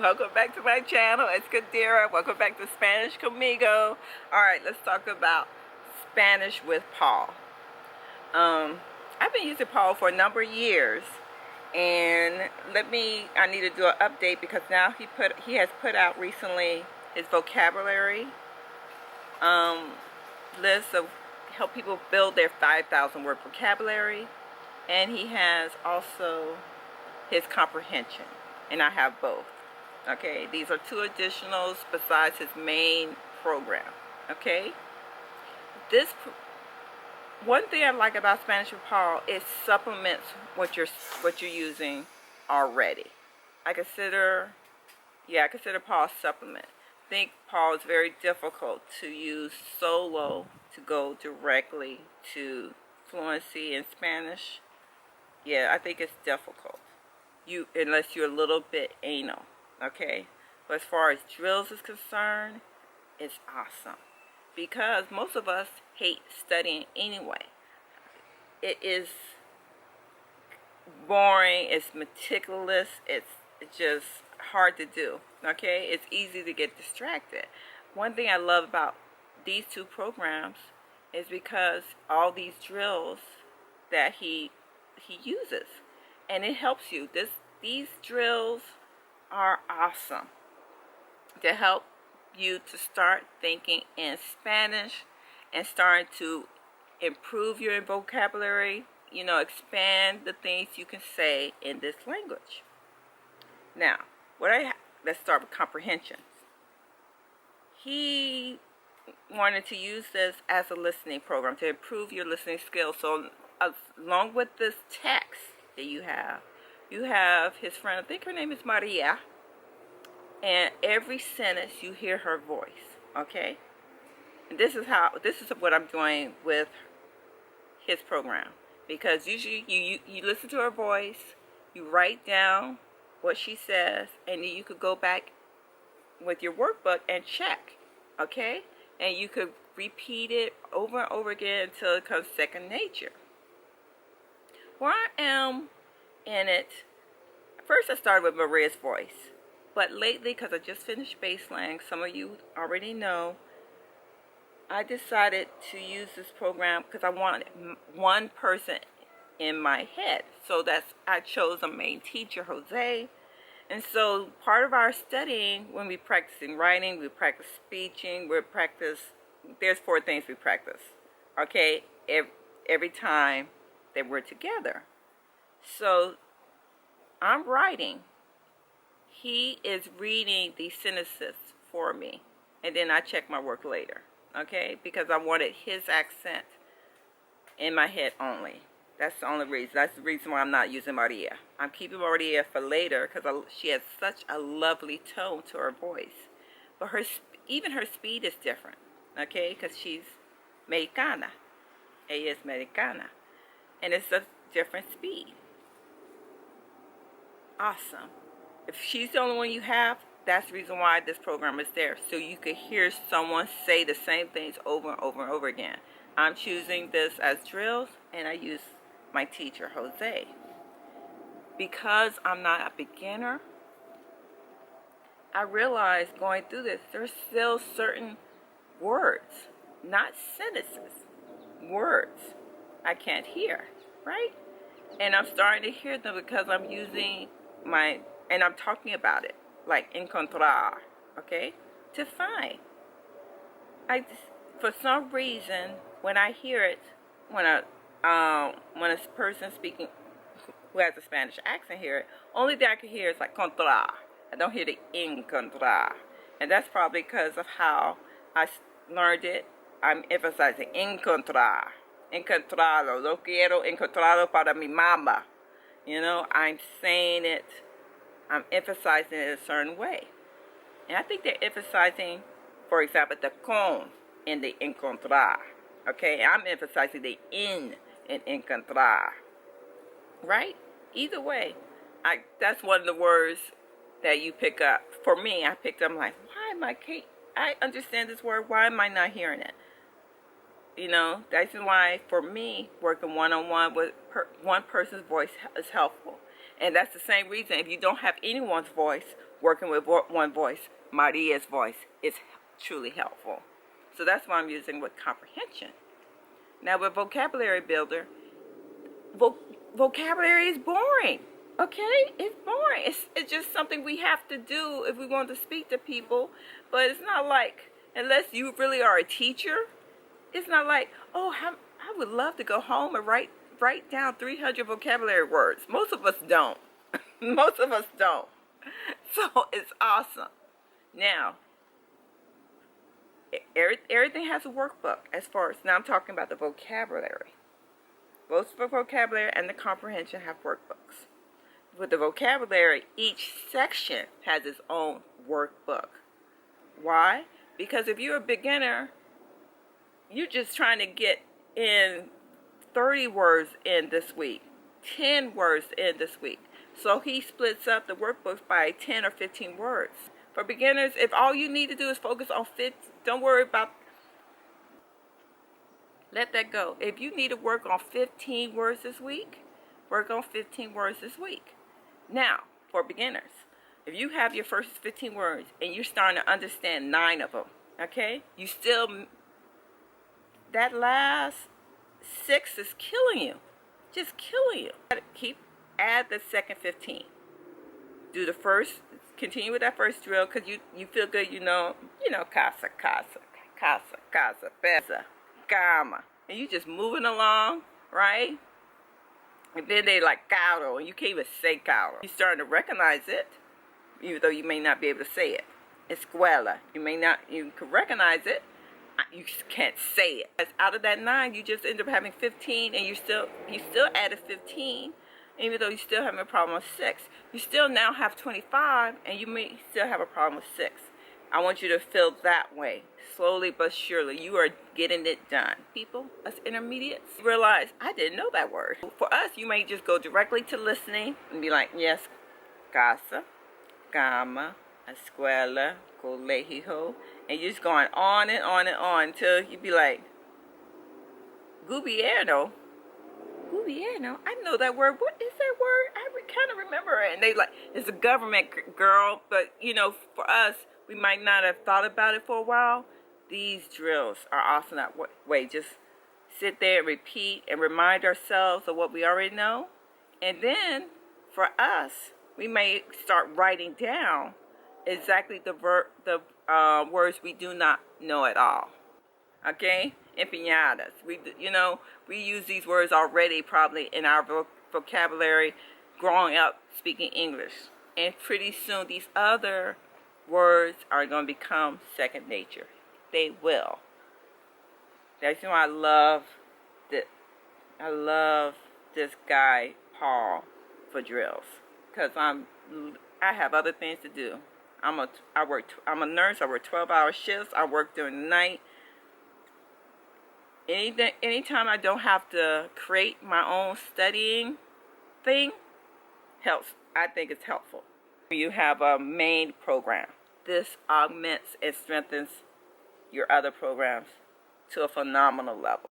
Welcome back to my channel. It's Kadyra. Welcome back to Spanish Conmigo. Alright, let's talk about Spanish with Paul. I've been using Paul for a number of years, and I need to do an update because now he has put out recently his vocabulary list of help people build their 5,000 word vocabulary, and he has also his comprehension, and I have both. Okay, these are two additionals besides his main program. Okay, one thing I like about Spanish with Paul is supplements what you're using already. I consider Paul a supplement. I think Paul is very difficult to use solo to go directly to fluency in Spanish. Yeah, I think it's difficult. Unless you're a little bit anal. Okay, but as far as drills is concerned, it's awesome because most of us hate studying anyway. It is boring, it's meticulous, it's just hard to do. Okay, it's easy to get distracted. One thing I love about these two programs is because all these drills that he uses, and it helps you. These drills are awesome to help you to start thinking in Spanish and starting to improve your vocabulary, expand the things you can say in this language. Now, let's start with comprehension. He wanted to use this as a listening program to improve your listening skills. So along with this text that you have his friend, I think her name is Maria, and every sentence you hear her voice. Okay, and this is what I'm doing with his program, because usually you listen to her voice, you write down what she says, and then you could go back with your workbook and check. Okay, and you could repeat it over and over again until it becomes second nature. Where I am in it, first I started with Maria's voice, but lately, because I just finished baselang, some of you already know, I decided to use this program because I wanted one person in my head. So I chose a main teacher, Jose. And so part of our studying, when we practicing writing, we practice speaking, there's 4 things we practice, okay, every time that we're together. So I'm writing, he is reading these sentences for me, and then I check my work later, okay, because I wanted his accent in my head only. That's the only reason. That's the reason why I'm not using Maria. I'm keeping Maria for later because she has such a lovely tone to her voice. But even her speed is different, okay, because she's Mexicana. Ella es Mexicana. And it's a different speed. Awesome. If she's the only one you have, that's the reason why this program is there. So you could hear someone say the same things over and over and over again. I'm choosing this as drills, and I use my teacher, Jose. Because I'm not a beginner, I realized going through this, there's still certain words, not sentences, words I can't hear, right? And I'm starting to hear them because I'm using and I'm talking about it, like encontrar, okay, to find. For some reason, when I hear it, when a person speaking who has a Spanish accent hear it, only thing I can hear is like encontrar. I don't hear the encontrar, and that's probably because of how I learned it. I'm emphasizing encontrar. Encontrarlo. Lo quiero encontrarlo para mi mamá. I'm saying it. I'm emphasizing it a certain way. And I think they're emphasizing, for example, the con in the encontrar. Okay, I'm emphasizing the in encontrar. Right? Either way, that's one of the words that you pick up. For me, I picked up, I'm like, I understand this word, why am I not hearing it? That's why, for me, working one-on-one with one person's voice is helpful. And that's the same reason, if you don't have anyone's voice, working with one voice, Maria's voice, is truly helpful. So that's why I'm using with comprehension. Now with vocabulary builder, vocabulary is boring. Okay, it's boring. It's just something we have to do if we want to speak to people. But it's not like, unless you really are a teacher, it's not like, oh, I would love to go home and write down 300 vocabulary words. Most of us don't. Most of us don't. So it's awesome. Now, everything has a workbook as far as, now I'm talking about the vocabulary. Both the vocabulary and the comprehension have workbooks. With the vocabulary, each section has its own workbook. Why? Because if you're a beginner, you're just trying to get in 30 words in this week, 10 words in this week. So he splits up the workbooks by 10 or 15 words. For beginners, if all you need to do is focus on don't worry about, let that go. If you need to work on 15 words this week, work on 15 words this week. Now, for beginners, if you have your first 15 words and you're starting to understand 9 of them, okay, you still, that last 6 is killing you, just killing you. Add the second 15. Do the first, continue with that first drill because you feel good, you know, casa, besa, gama. And you just moving along, right? And then they like caro, and you can't even say caro. You're starting to recognize it, even though you may not be able to say it. Escuela, you can recognize it, you just can't say it. As out of that 9, you just end up having 15, and you still added 15, even though you still having a problem with 6. You still now have 25, and you may still have a problem with 6. I want you to feel that way. Slowly but surely, you are getting it done. People, us intermediates, realize, I didn't know that word. For us, you may just go directly to listening and be like, yes, casa, gama, escuela, colegio, and you're just going on and on and on until you be like, gobierno, I know that word. What is that word? I kind of remember it. And they like, it's a government, girl. But, for us, we might not have thought about it for a while. These drills are awesome that way. Just sit there and repeat and remind ourselves of what we already know. And then, for us, we may start writing down exactly the words we do not know at all. Okay? Empeñadas. We use these words already probably in our vocabulary growing up speaking English. And pretty soon these other words are going to become second nature. They will. That's why I love this guy, Paul, for drills. Because I have other things to do. I'm a nurse. I work 12-hour shifts. I work during the night. Anytime I don't have to create my own studying thing, helps. I think it's helpful. You have a main program. This augments and strengthens your other programs to a phenomenal level.